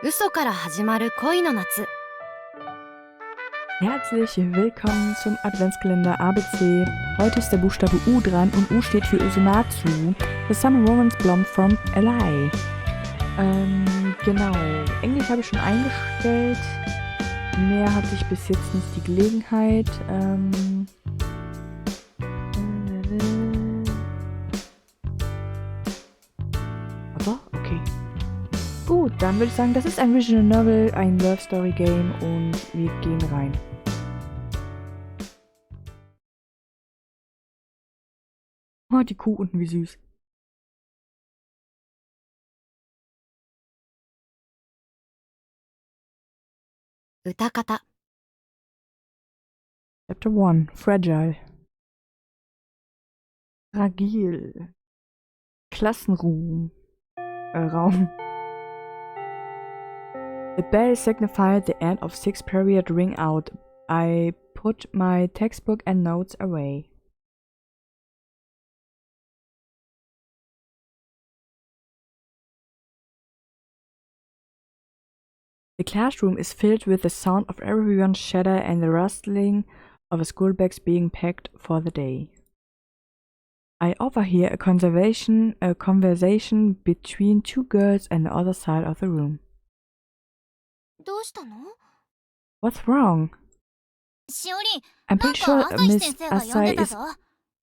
嘘から始まる恋の夏。 Herzlich willkommen zum Adventskalender ABC. Heute ist der Buchstabe U dran und U steht für UsoNatsu, The Summer Romance Blonde from LA. Genau. Englisch habe ich schon eingestellt. Mehr hatte ich bis jetzt nicht die Gelegenheit. Oder? Okay. Gut, dann würde ich sagen, das ist ein Visual Novel, ein Love Story Game und wir gehen rein. Oh, die Kuh unten, wie süß. Utakata. Chapter 1. Fragile. Fragil. Klassenruhm. Raum. The bell signified the end of sixth period ring out. I put my textbook and notes away. The classroom is filled with the sound of everyone's chatter and the rustling of school bags being packed for the day. I overhear a conversation between two girls on the other side of the room. どうしたの？ What's wrong? しおり、 I'm なん pretty か sure 朝日 Miss 先生が呼ん Asai でた is ぞ。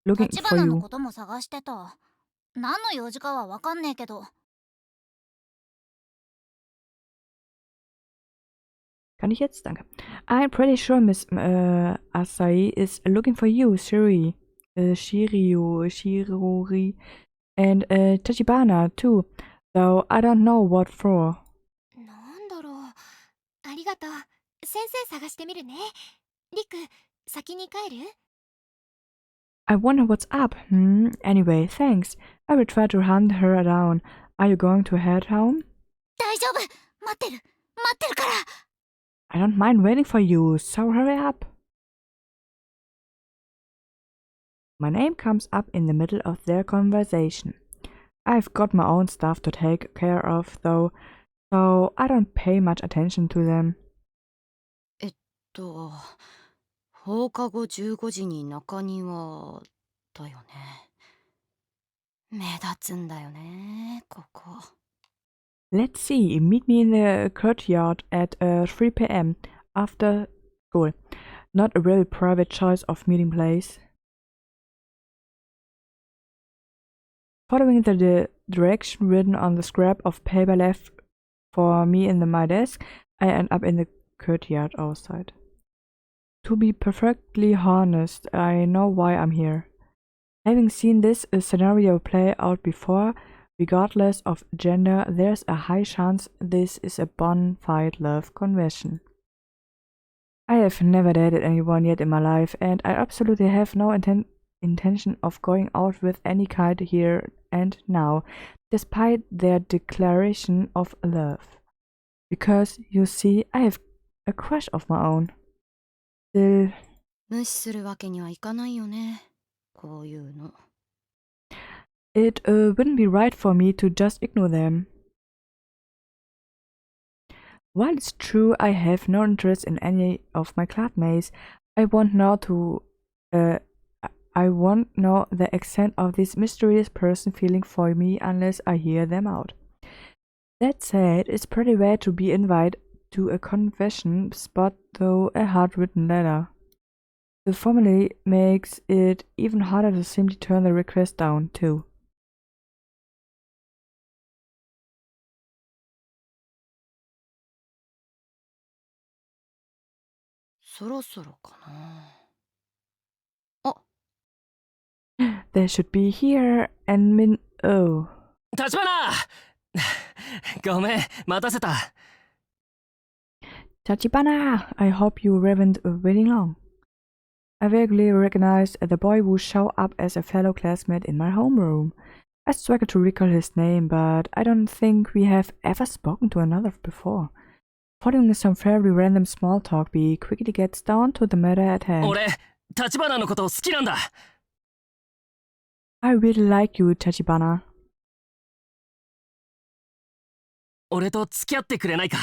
looking 立 for 花の you. ことも探してた。何の用事かはわかんねえけど。Kann ich jetzt? Danke. I'm pretty sure Miss Asai is looking for you, Shiroi, Shirori, and Tachibana too, though I don't know what for. なんだろう。ありがとう。先生探してみるね。りく、先に帰る？ I wonder what's up. Anyway, thanks. I will try to hunt her down. Are you going to head home? 大丈夫。待ってるから。I don't mind waiting for you, so hurry up. My name comes up in the middle of their conversation. I've got my own stuff to take care of, though, so I don't pay much attention to them. 放課後15時に中庭だよね。目立つんだよね、ここ。Let's see, meet me in the courtyard at 3 p.m. after school. Not a real private choice of meeting place. Following the direction written on the scrap of paper left for me in my desk, I end up in the courtyard outside. To be perfectly honest, I know why I'm here. Having seen this scenario play out before, regardless of gender, there's a high chance this is a bona fide love confession. I have never dated anyone yet in my life, and I absolutely have no intention of going out with any kind here and now, despite their declaration of love. Because, you see, I have a crush of my own. Still, 無視するわけにはいかないよね、こういうの。it wouldn't be right for me to just ignore them. While it's true I have no interest in any of my classmates, I won't know the extent of this mysterious person feeling for me unless I hear them out. That said, it's pretty rare to be invited to a confession spot, though a hard-written letter. The formally makes it even harder to simply turn the request down, too. そろそろかな。 They should be here and oh. 立花ごめん、待たせた。Tachibana, I hope you weren't waiting long. I vaguely recognized the boy who showed up as a fellow classmate in my homeroom. I struggled to recall his name, but I don't think we have ever spoken to another before. Following some fairly random small talk, we quickly gets down to the matter at hand. 俺、立花のこと好きなんだ。I really like you, Tachibana. 俺と付き合ってくれないか？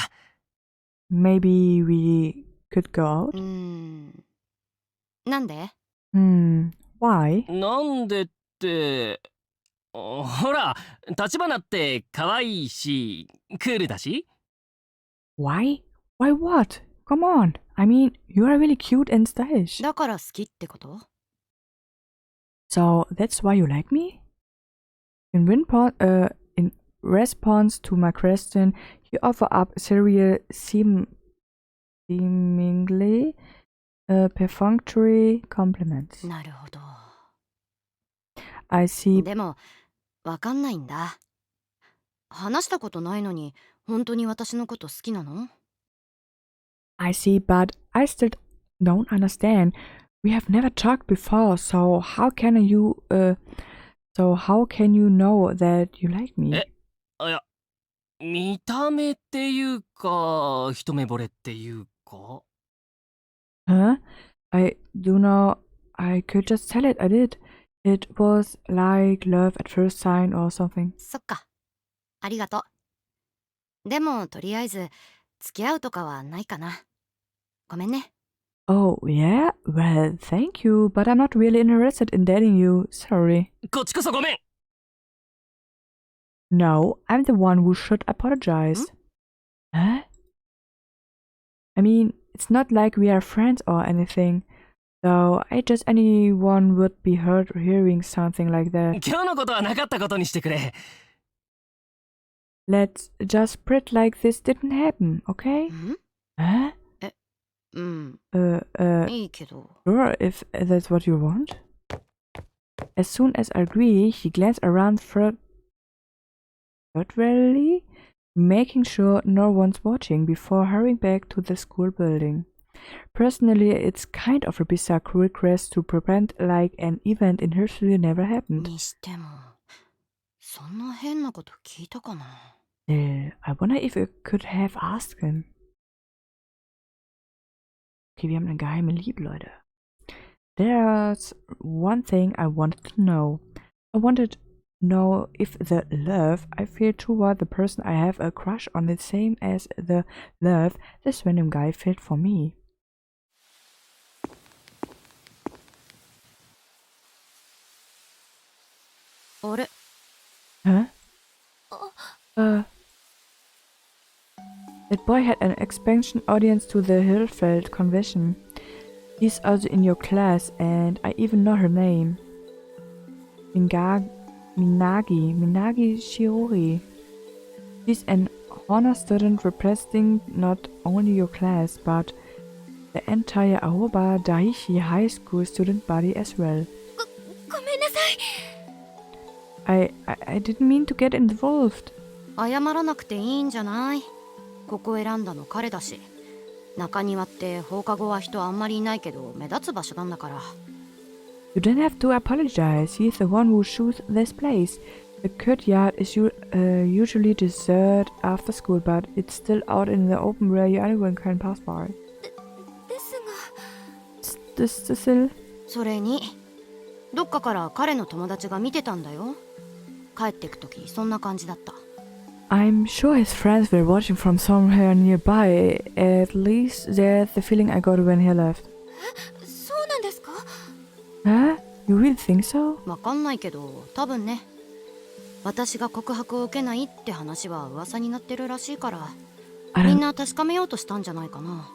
Maybe we could go out? なんで？ Why? なんでって、ほら、立花って可愛いし、クールだし。Why? Why what? Come on. I mean, you are really cute and stylish. だから好きってこと？ So that's why you like me? In response to my question, he offered up several seemingly perfunctory compliments. なるほど。 I see. でも、わかんないんだ。話したことないのに、本当に私のこと好きなの？ I see, but I still don't understand. We have never talked before, so how can you know that you like me? いや、見た目っていうか、一目惚れっていうか。Huh? I do know. I could just tell it I did. It was like love at first sight or something. そっか。ありがとう。でも、とりあえず、付き合うとかはないかな。ごめんね。Oh, yeah? Well, thank you, but I'm not really interested in dating you. Sorry. こっちこそごめん。 No, I'm the one who should apologize. Huh? I mean, it's not like we are friends or anything. So I just anyone would be hurt hearing something like that. 今日のことはなかったことにしてくれ。 Let's just pretend like this didn't happen, okay? ん？ Huh? うん。 Uh, いいけど。 sure, if that's what you want. As soon as I agree, he glanced around furtively, making sure no one's watching before hurrying back to the school building. Personally, it's kind of a bizarre request to pretend like an event in history never happened. にしても、そんな変なこと聞いたかな。I wonder if I could have asked him. Okay, wir haben eine geheime Liebe, Leute. There's one thing I wanted to know. I wanted to know if the love I feel toward the person I have a crush on is the same as the love this random guy felt for me. あれ？ Huh? That boy had an expansion audience to the Hillfeld convention. He's also in your class, and I even know her name. Minagi Shiori. She's an honor student representing not only your class, but the entire Aoba Daiichi High School student body as well. ごめんなさい。 I didn't mean to get involved. 謝らなくていいんじゃない？ここ選んだの彼だし。中庭って放課後は人あんまりいないけど目立つ場所なんだから。You don't have to apologize. He's the one who chose this place. The courtyard is usually deserted after school, but it's still out in the open where anyone can pass by. ですが。Still? それに、どっかから彼の友達が見てたんだよ。帰ってくときそんな感じだった。I'm sure his friends were watching from somewhere nearby. At least that's the feeling I got when he left. そうなんですか？ Huh? You really think so? わかんないけど、多分ね。私が告白を受けないって話は噂になってるらしいから、みんな確かめようとしたんじゃないかな。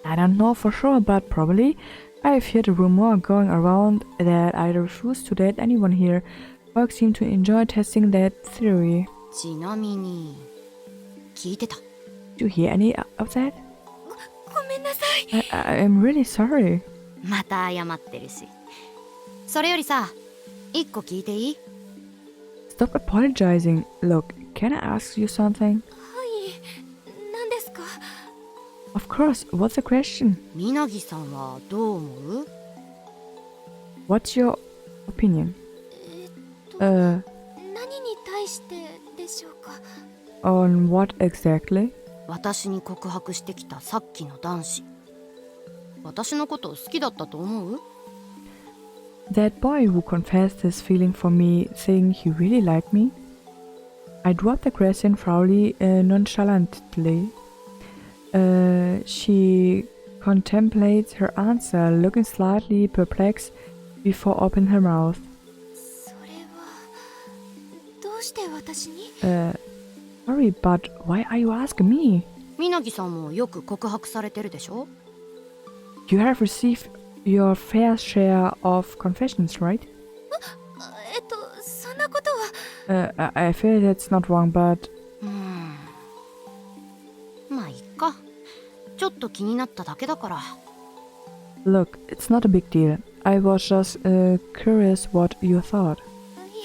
I don't know for sure, but probably. I've heard a rumor going around that I refuse to date anyone here. Folks seem to enjoy testing that theory. ちなみに、聞いてた。Did you hear any of that? ごめんなさい。I'm really sorry. また謝ってるし。それよりさ、一個聞いていい？ Stop apologizing. Look, can I ask you something? はい。何ですか？ Of course, what's the question? みなぎさんはどう思う？ What's your opinion? 何に対してでしょうか？ On what exactly? 私に告白してきたさっきの男子。私のこと好きだったと思う？ That boy who confessed his feeling for me, saying he really liked me? I dropped the question thoroughly nonchalantly. She contemplates her answer, looking slightly perplexed before opening her mouth. それはどうして私に Sorry, but why are you asking me? みなぎさんもよく告白されてるでしょ？ You have received your fair share of confessions, right? そんなことは I feel that's not wrong, but まあいっか。ちょっと気になっただけだから。 look, it's not a big deal. I was just curious what you thought. いえ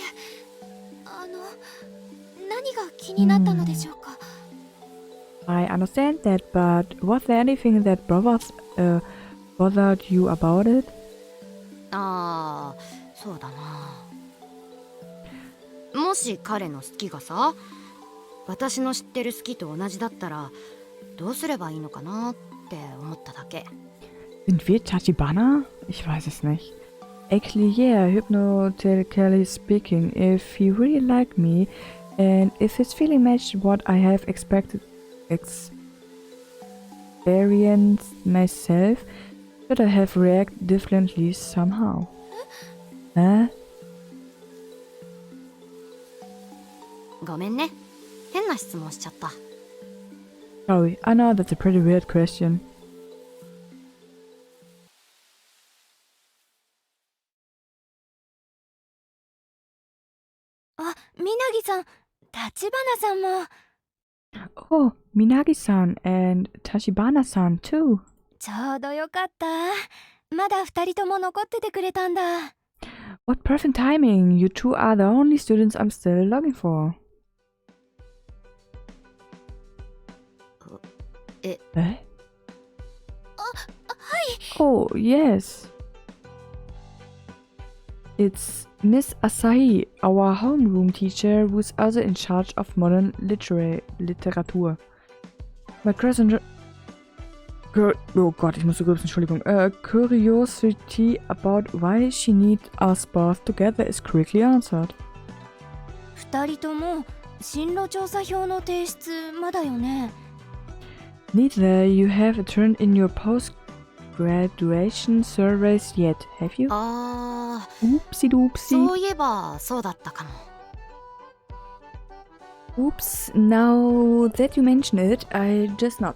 何が気になったのでしょうか I understand that, but was there anything that bothered you about it? ああ、そうだな。もし彼の好きがさ、私の知ってる好きと同じだったらどうすればいいのかなって思っただけ。 Sind wir Tachibana? Ich weiß es nicht. Actually, yeah, hypnotically speaking, if he really liked me, and if his feeling matched what I have experienced myself, should I have reacted differently somehow? Huh? ごめんね。変な質問しちゃった。 Sorry, I know that's a pretty weird question. あ、みなぎさん、立花さんも Oh, Minagi-san and Tachibana-san too. ちょうどよかった。まだ二人とも残っててくれたんだ。 What perfect timing! You two are the only students I'm still looking for. え、Eh? Oh, yes. It's Miss Asahi, our homeroom teacher, who's also in charge of modern literature. My cousin... Oh Gott, ich muss so grüßen, Entschuldigung. Curiosity about why she needs us both together is quickly answered. 二人とも進路調査票の提出まだよね。 Neither you have turned in your post-graduation surveys yet, have you? ああ、 Oopsie doopsie. そういえばそうだったかも。 Oops, now that you mention it, I just not.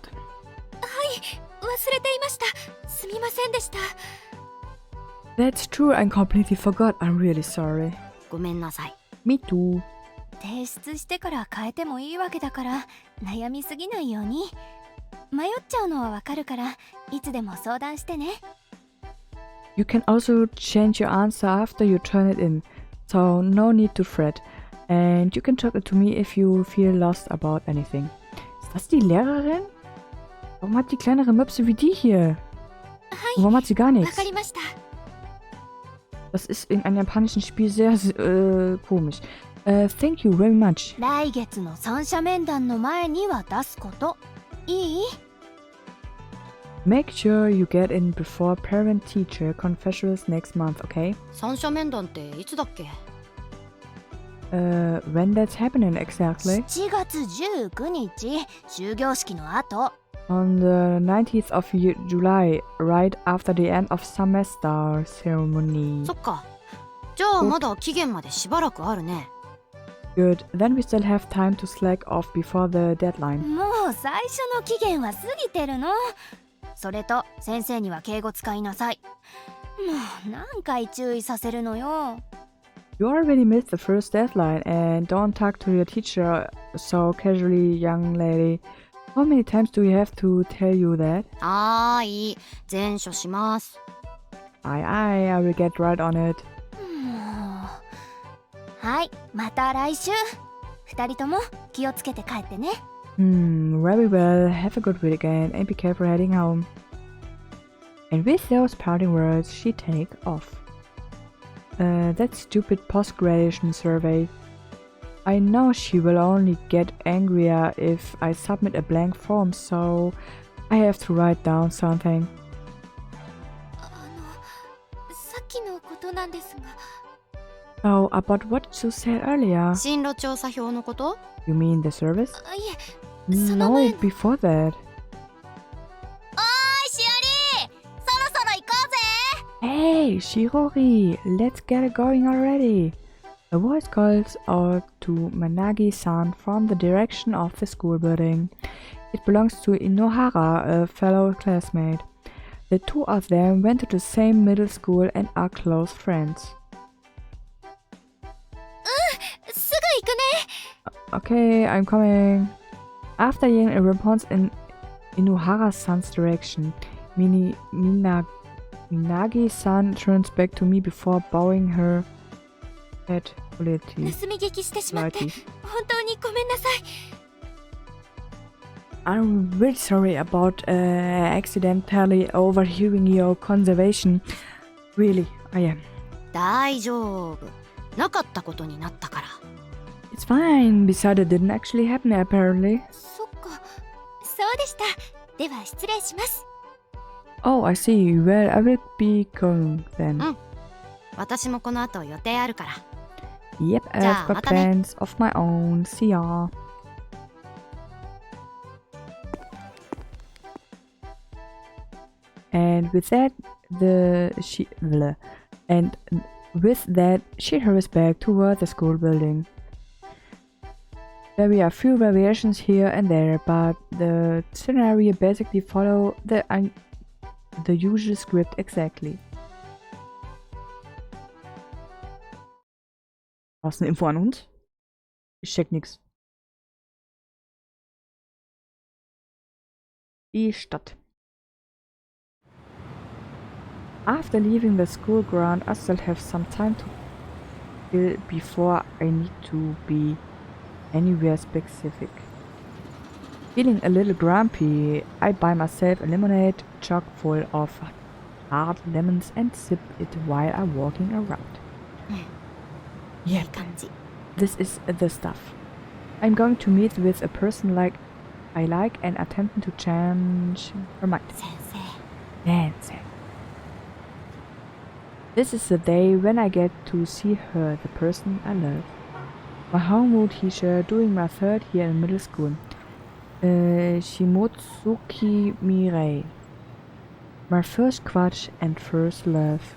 忘れていました。すみませんでした。 That's true, I completely forgot. I'm really sorry. ごめんなさい。 Me too. 提出してから変えてもいいわけだから悩みすぎないように。迷っちゃうのはわかるからいつでも相談してね。 You can also change your answer after you turn it in, so no need to fret. And you can talk to me if you feel lost about anything. Ist das die Lehrerin? Warum hat die kleinere Möpse wie die hier? Und warum hat sie gar わ nichts? かりました。 Das ist in einem japanischen Spiel sehr komisch. Thank you very much. 来月の三者面談の前には出すこと。いい？ Make sure you get in before parent-teacher confessionals next month, okay? 三者面談っていつだっけ？ When that's happening exactly? 7月19日、終業式の後。 On the 19th of July, right after the end of semester ceremony. そっか。じゃあまだ期限までしばらくあるね。 Good, then we still have time to slack off before the deadline. もう最初の期限は過ぎてるの。それと先生には敬語使いなさい。もう何回注意させるのよ。 You already missed the first deadline and don't talk to your teacher so casually, young lady. How many times do we have to tell you that? あーいい。全書します。 Aye, aye, I will get right on it. もうはい、また来週。二人とも気をつけて帰ってね。 Very well. Have a good weekend and be careful heading home. And with those parting words, she take off. That stupid post-graduation survey. I know she will only get angrier if I submit a blank form, so I have to write down something. さっきのことなんですが、Oh, about what you said earlier. 進路調査票のこと？ You mean the service? いえ、その No, 前の。 before that. おーいしおり、そろそろ行こうぜ。 Hey, Shirori, let's get it going already. A voice calls out to Managi-san from the direction of the school building. It belongs to Inohara, a fellow classmate. The two of them went to the same middle school and are close friends. すぐ行くね。 Okay, I'm coming. After yelling a response in Inohara-san's direction, Minagi-san turns back to me before bowing her head politely. 盗み聞きしてしまって、 Politely. 本当にごめんなさい。 I'm really sorry about accidentally overhearing your conversation. Really, I am. 大丈夫。なかったことになったから。 It's fine. Besides, it didn't actually happen, apparently. そっか、そうでした。では失礼します。 Oh, I see. Well, I will be going then. 私もこの後予定あるから。 Yep, じゃあ、 I've got またね。 plans of my own. See ya. And with that, she hurries back toward the school building. There are a few variations here and there, but the scenario basically follow the usual script exactly. Was eine Info an uns? Ich check nix. Die Stadt. After leaving the school ground, I still have some time to kill before I need to be anywhere specific. Feeling a little grumpy, I buy myself a lemonade jug full of hard lemons and sip it while I'm walking around. いい感じ。 This is the stuff. I'm going to meet with a person I like and attempting to change her mind. 先生。 Nancy. This is the day when I get to see her, the person I love. My Homewood teacher doing my third year in middle school. Shimotsuki Mirei. My first crush and first love.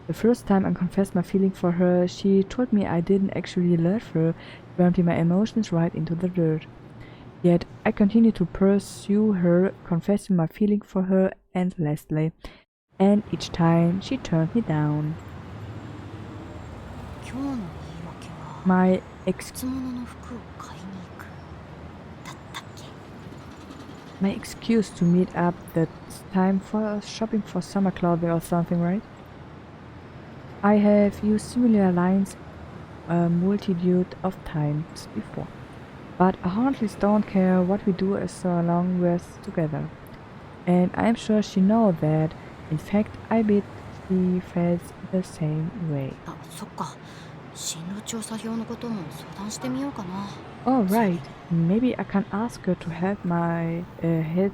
The first time I confessed my feeling for her, she told me I didn't actually love her, dumping my emotions right into the dirt. Yet I continued to pursue her, confessing my feeling for her endlessly, and each time she turned me down. 今日の言い訳は My 初物の服を買いに行くだったっけ？ my excuse to meet up that's time for shopping for summer clothing or something, right? I have used similar lines a multitude of times before, but I hardly don't care what we do as long as we're together. And I'm sure she knows that. In fact, I bet she felt the same way. あ、そっか。進路調査票のことも相談してみようかな。 Oh right, maybe I can ask her to help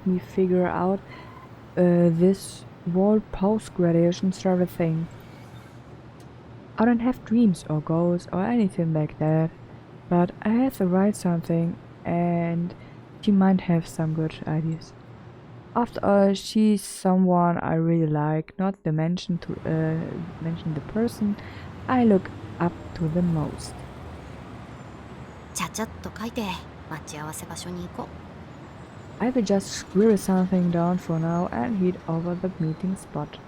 me figure out this whole post-graduation sort of thing. I don't have dreams or goals or anything like that, but I have to write something, and she might have some good ideas. After all, she's someone I really like, not to mention the person I look up to the most. ちゃちゃっと書いて待ち合わせ場所に行こ I will just scribble something down for now and head over the meeting spot.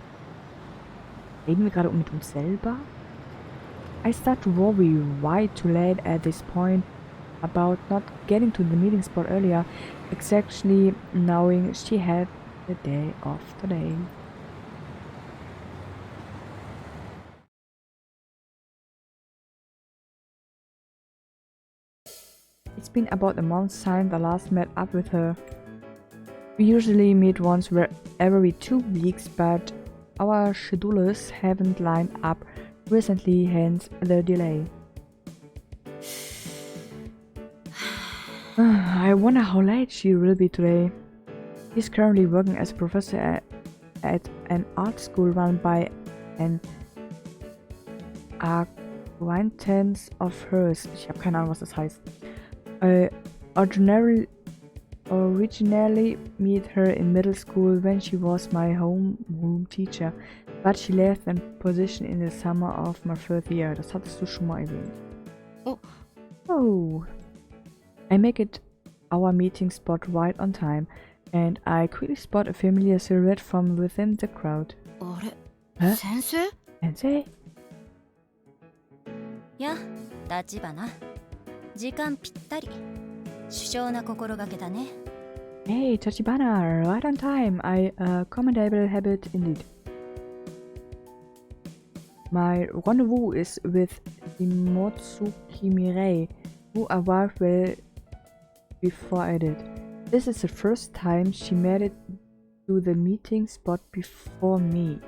Reden wir gerade mit uns selber? I start to worry why too late at this point about not getting to the meeting spot earlier, exactly knowing she had the day off today. It's been about a month since I last met up with her. We usually meet once every 2 weeks, but our schedules haven't lined up recently, hence the delay. I wonder how late she will be today. She's currently working as a professor at an art school run by an Acquaintance of hers. Ich habe keine Ahnung, was das heißt. I originally met her in middle school when she was my homeroom teacher, but she left that position in the summer of my third year. Das hattest du schon mal erwähnt. Oh. Oh. I make it our meeting spot right on time, and I quickly spot a familiar silhouette from within the crowd. あれ、え先生？ Sensei? や、立花。時間ぴったり。殊勝な心がけだね。Hey, Tachibana, right on time. Commendable habit indeed. My rendezvous is with Shimotsuki Mirei, who arrived well before I did. This is the first time she made it to the meeting spot before me.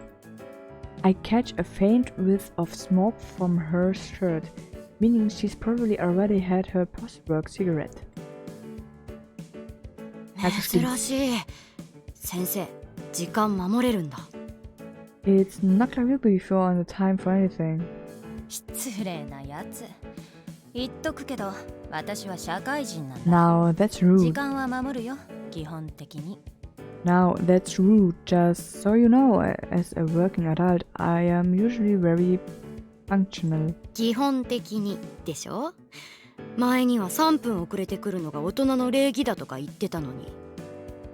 I catch a faint whiff of smoke from her shirt, meaning she's probably already had her post-work cigarette. 珍しい。先生、時間守れるんだ。It's not like you before on the time for anything. 失礼なやつ。言っとくけど、私は社会人なんだ。 Now that's 時 rude. 間は守るよ、基本的に。Now that's rude. Just so you know, as a working adult, I am usually very functional. 基本的にでしょ。前には3分遅れてくるのが大人の礼儀だとか言ってたのに。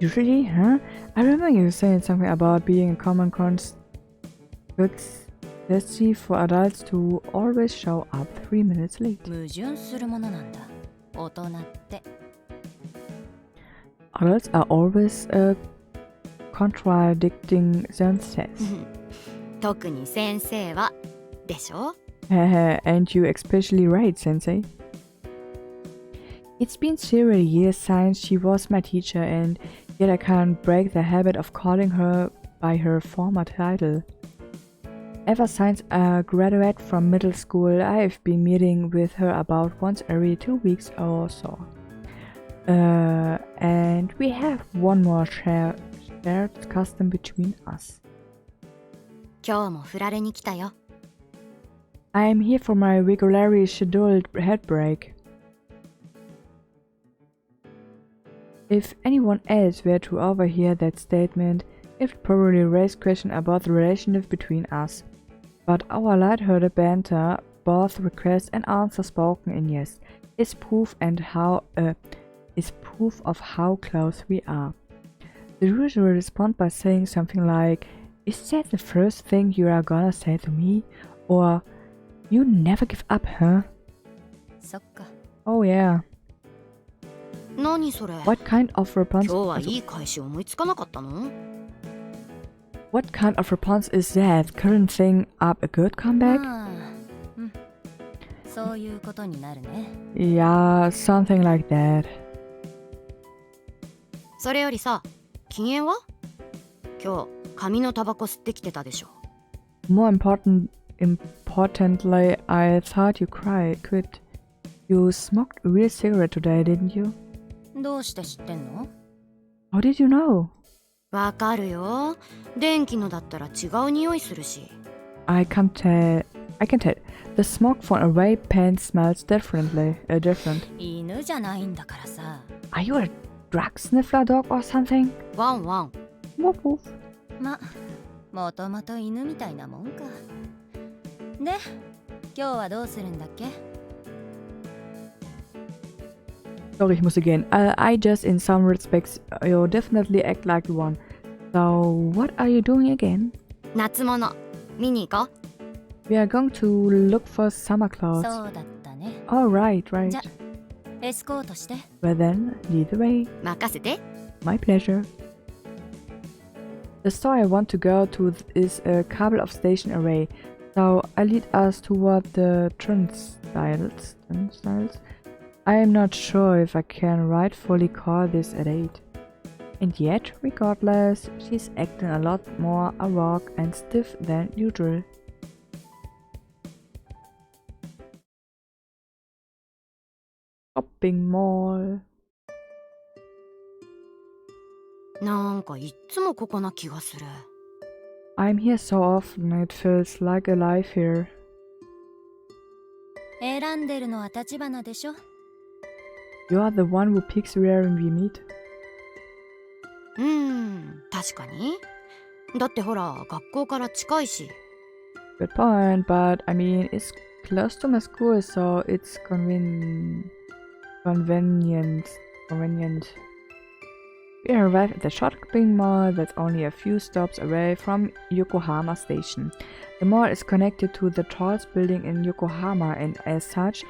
Usually, huh? I remember you saying something about being a common courtesy for adults to always show up 3 minutes late. 矛盾するものなんだ、大人って。Adults are always contradicting themselves. 特に先生はでしょ。And you especially right, Sensei. It's been several years since she was my teacher, and yet I can't break the habit of calling her by her former title. Ever since I graduated from middle school, I've been meeting with her about once every 2 weeks or so. And we have one more shared custom between us. 今日も振られに来たよ。I am here for my regularly scheduled head break. If anyone else were to overhear that statement, it would probably raise questions about the relationship between us. But our light-hearted banter, both requests and answers spoken in yes, is proof of how close we are. The usual respond by saying something like, "Is that the first thing you are gonna say to me?" Or, "You never give up, huh?" そっか。 Oh yeah. 何それ。 What kind of response? 今日はいい返し思いつかなかったの？ What kind of response is that? Couldn't think up a good comeback? まあ、うん。そういうことになるね。 Yeah, something like that. それよりさ、禁煙は？今日紙のタバコ吸ってきてたでしょ。 More importantly, I thought you quit. You smoked a real cigarette today, didn't you? どうして知ってんの？ How did you know? わかるよ。電気のだったら違う匂いするし。I can tell. The smoke from a vape pen smells different. 犬じゃないんだからさ。 Are you a drug sniffer dog or something? ワンワン。Woof woof. ま、もともと犬みたいなもんか。で、今日はどうするんだっけ？ Sorry, ich musste gehen. I just, in some respects, you definitely act like one. So, what are you doing again? 夏物見に行こう。 We are going to look for summer そ clothes. うだったね。 Oh, right. じゃ、エスコートして。 Well then, lead the way. 任せて。 My pleasure. The store I want to go to is a couple of stations away, so I lead us toward the turnstiles. I am not sure if I can rightfully call this a date. And yet, regardless, she's acting a lot more awkward and stiff than usual. Shopping mall. なんかいっつもここな気がする。 I'm here so often, it feels like alive here. 選んでるのは立花でしょ。 You are the one who picks where we meet. 確かに。だってほら学校から近いし。 Good point, but I mean, it's close to my school, so it's convenient. We arrive at the shopping mall that's only a few stops away from Yokohama Station. The mall is connected to the tallest building in Yokohama and as such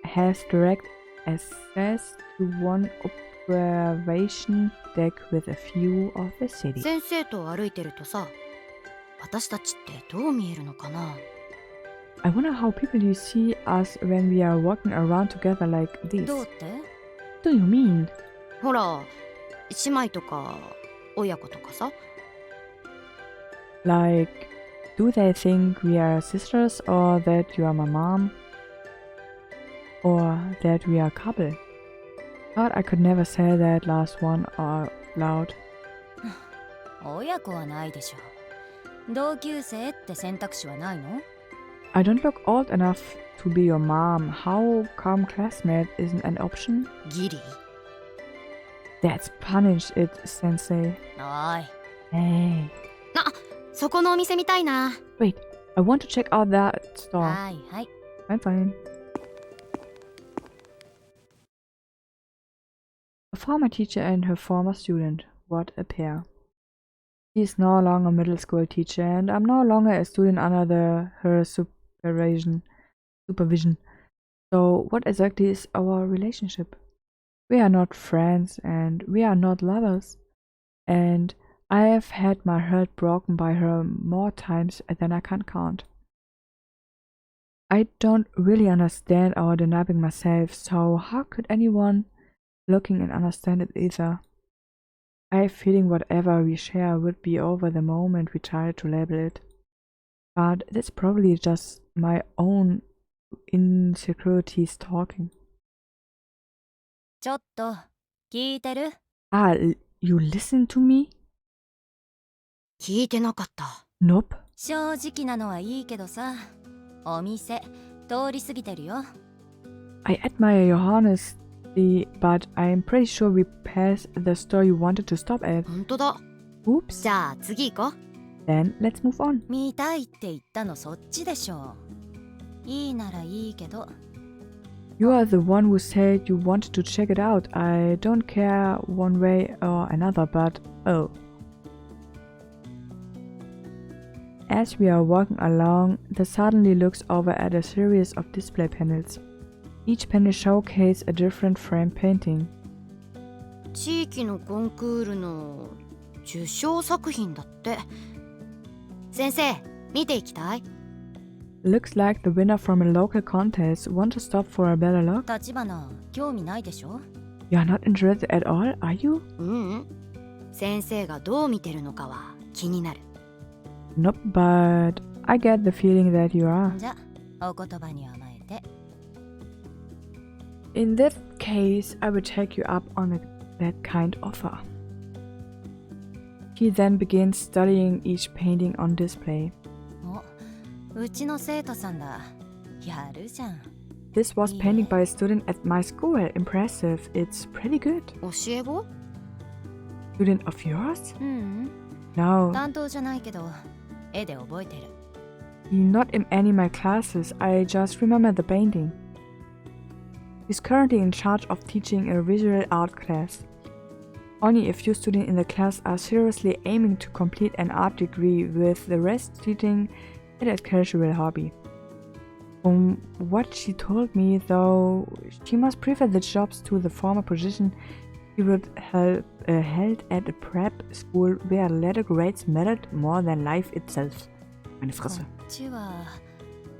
has direct access to one observation deck with a view of the city. 先生と歩いてるとさ、私たちってどう見えるのかな？ I wonder how people you see us when we are walking around together like this. どうって？ What do you mean? ほら、姉妹とか親子とかさ。 Like, do they think we are sisters or that you are my mom? Or that we are a couple? Thought I could never say that last one out loud. 親子はないでしょ。同級生って選択肢はないの？ I don't look old enough to be your mom. How come classmate isn't an option? ギリ？ That's punish it, sensei. おい。 Hey. そこのお店見たいな。 Wait, I want to check out that store. はいはい。 Fine. A former teacher and her former student. What a pair. She is no longer a middle school teacher and I'm no longer a student under her supervision. So what exactly is our relationship? We are not friends and we are not lovers. And I have had my heart broken by her more times than I can count. I don't really understand our dynamic myself, so how could anyone looking and understand it either? I have a feeling whatever we share would be over the moment we try to label it. But that's probably just my own insecurities talking. ちょっと聞いてる？ Ah, you listen to me? 聞いてなかった。 Nope. 正直なのはいいけどさ、お店通り過ぎてるよ。 I admire your honesty, but I'm pretty sure we passed the store you wanted to stop at. ほんとだ。 Oops. じゃあ次行こう。 Then let's move on. 見たいって言ったのそっちでしょ。いいならいいけど。 You are the one who said you wanted to check it out. I don't care one way or another, but oh. As we are walking along, the suddenly looks over at a series of display panels. Each panel showcases a different frame painting. 地域のコンクールの受賞作品だって。先生、見ていきたい？ Looks like the winner from a local contest. Want to stop for a better look? 立花、興味ないでしょ？ You are not interested at all, are you? 先生がどう見てるのかは気になる。 Nope, but I get the feeling that you are. じゃ、お言葉に甘えて。 In that case, I will take you up on that kind offer. He then begins studying each painting on display. お、うちの生徒さんだ。やるじゃん。 This was painted by a student at my school. Impressive. It's pretty good. 教え子？ Student of yours? う No, ん、担当じゃないけど、絵で覚えてる。 not in any of my classes. I just remember the painting. He's currently in charge of teaching a visual art class. Only a few students in the class are seriously aiming to complete an art degree, with the rest treating it as a casual hobby. From what she told me, though, she must prefer the jobs to the former position she would have held at a prep school where letter grades mattered more than life itself. Meine こ Fresse. っちは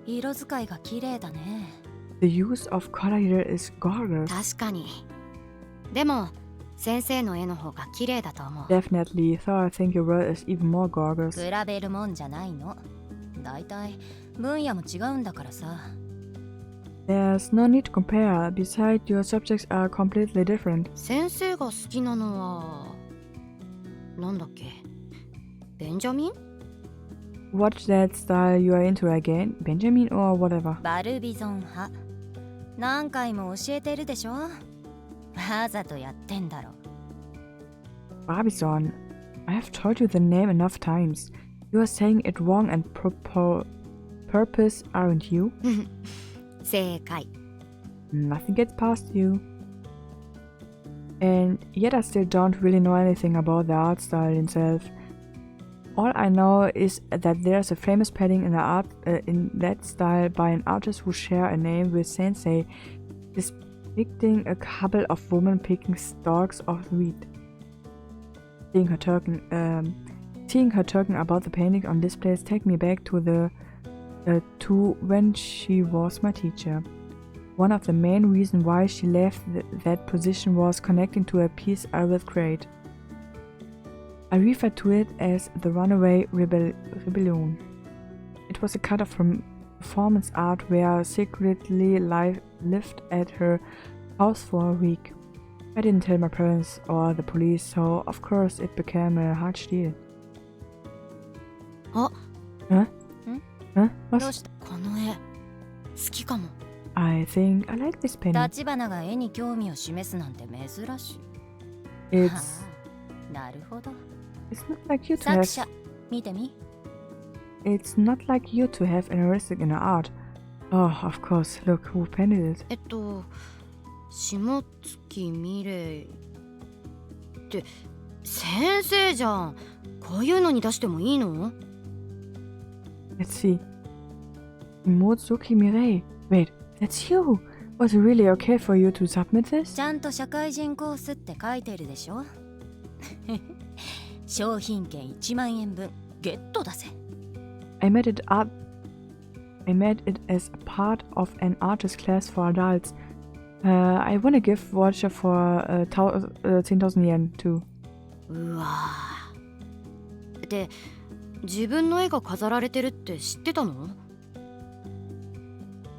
色使いが綺麗だね。 The use of color here is gorgeous. 確かに。でも先生の絵の方が綺麗だと思う。 Definitely, though I think your world is even more gorgeous. 比べるもんじゃないの。だいたい分野も違うんだからさ。 There's no need to compare. Besides, your subjects are completely different. 先生が好きなのはなんだっけ？ベンジャミン？ watch that style you are into again, Benjamin or whatever. バルビゾン派。何回も教えてるでしょ。わざとやってんだろ。Barbizon, I have told you the name enough times. You are saying it wrong and purpose, aren't you? 正解。 Nothing gets past you. And yet I still don't really know anything about the art style itself. All I know is that there's a famous painting in that style by an artist who share a name with Sensei, depicting a couple of women picking stalks of wheat. Seeing her talking about the painting on displays take me back to when she was my teacher. One of the main reasons why she left that position was connecting to a piece I would create. I refer to it as the Runaway Rebellion. It was a cut of performance art where I secretly lived at her house for a week. I didn't tell my parents or the police, so of course it became a hard deal. あ、 Huh? ん Huh? どう Was? した。この絵好きかも。 I think I like this painting. 立花が絵に興味を示すなんて珍しい。 It's はあ、なるほど。it's not like you to 作 have 者、見てみ。it's not like you to have interested in art. Oh, of course. Look who painted it. 下月美玲って先生じゃん。こういうのに出してもいいの？ Let's see. Motsuki Mirei. Wait, that's you. Was it really okay for you to submit this? ちゃんと社会人コースって書いてるでしょ。商品券1万円分ゲットだぜ。I made it as a part of an artist class for adults. I won a gift voucher for 10,000 yen too. うわー。で、自分の絵が飾られてるって知ってたの？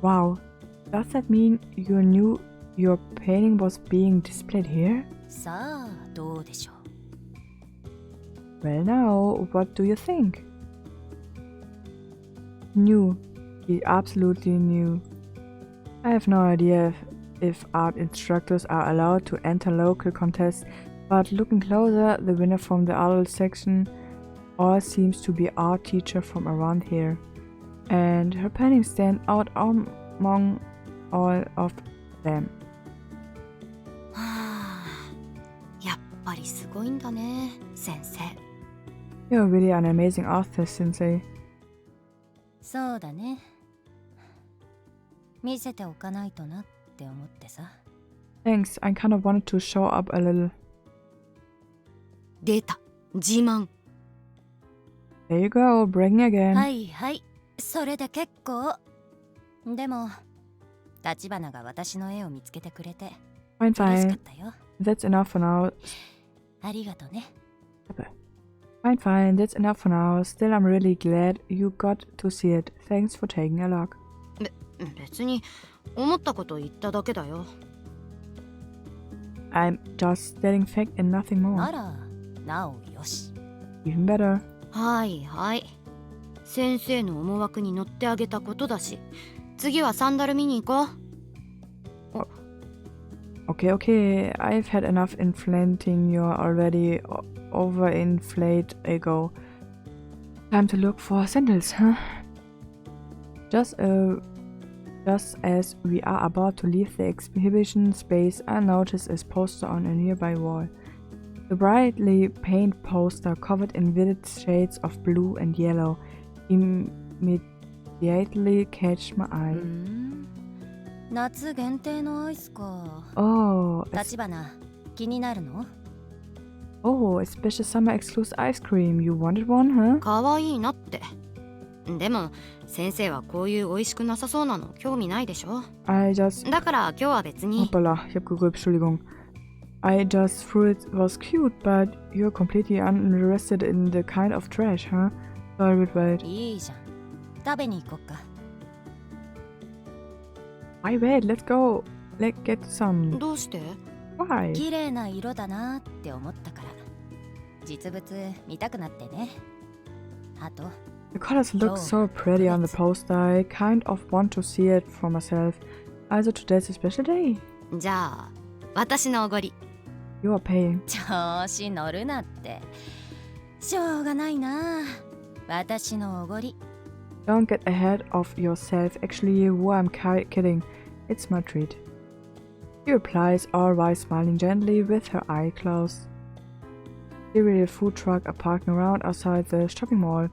Wow. Does that mean you knew your painting was being displayed here? さあどうでしょう。 Well now, what do you think? New. He absolutely knew. I have no idea if art instructors are allowed to enter local contests, but looking closer, the winner from the adult section all seems to be art teacher from around here. And her paintings stand out among all of them. はあ、やっぱりすごいんだね、先生。 You're really an amazing artist, Sensei. そうだね。見せておかないとなって思ってさ。 Thanks, I kind of wanted to show up a little. 出た、自慢。 There you go, bragging again. はいはい、それで結構。でも立花が私の絵を見つけてくれて Fine, 嬉しか fine. ったよ。 That's enough for now. ありがとね。 Fine, fine. That's enough for now. Still, I'm really glad you got to see it. Thanks for taking a look. 別に思ったこと言っただけだよ。 I'm just stating fact and nothing な more. らなおよし。 Even better. はいはい。先生の思惑に乗ってあげたことだし、次はサンダル見に行こう。 Okay, okay. I've had enough inflating your already overinflate ego. Time to look for sandals, huh? Just as we are about to leave the exhibition space, I notice a poster on a nearby wall. The brightly painted poster, covered in vivid shades of blue and yellow, immediately catch my eye. 夏限定のアイスか。 Oh, 立花、気になるの？ oh, a special summer exclusive ice cream. You wanted one, huh? かわいいなって。でも先生はこういう美味しくなさそうなの興味ないでしょ。 I just... だから今日は別に。 Hoppala, ich hab gegrübelt, Entschuldigung. I just thought it was cute, but you're completely uninterested in the kind of trash, huh? Sorry, but wait. いいじゃん。食べに行こっか。 Why wait? Let's go. Let's get some. どうして？ Why? 綺麗な色だなって思ったから。実物見たくなってね。あと The colors look so pretty on the poster. I kind of want to see it for myself. Also today's a special day. じゃあ私のおごり。 You are paying. 調子乗るなって。しょうがないな。私のおごり。 Don't get ahead of yourself. Actually, who I'm kidding. It's my treat. She replies, all while smiling gently with her eye closed. Here a food truck are parking around outside the shopping mall.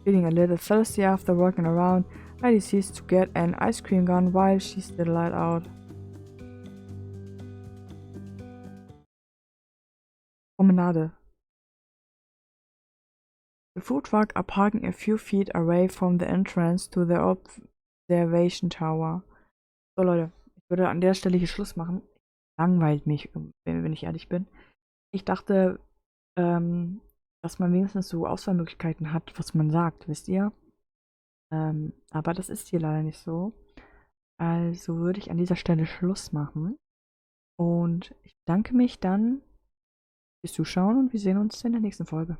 Feeling a little thirsty after walking around, I decides to get an ice cream gun while she's still light out. Promenade. The food truck are parking a few feet away from the entrance to the observation tower. So Leute, ich würde an der Stelle hier Schluss machen. Langweilt mich, wenn ich ehrlich bin. Ich dachte, dass man wenigstens so Auswahlmöglichkeiten hat, was man sagt, wisst ihr? Aber das ist hier leider nicht so. Also würde ich an dieser Stelle Schluss machen. Und ich bedanke mich dann fürs Zuschauen und wir sehen uns in der nächsten Folge.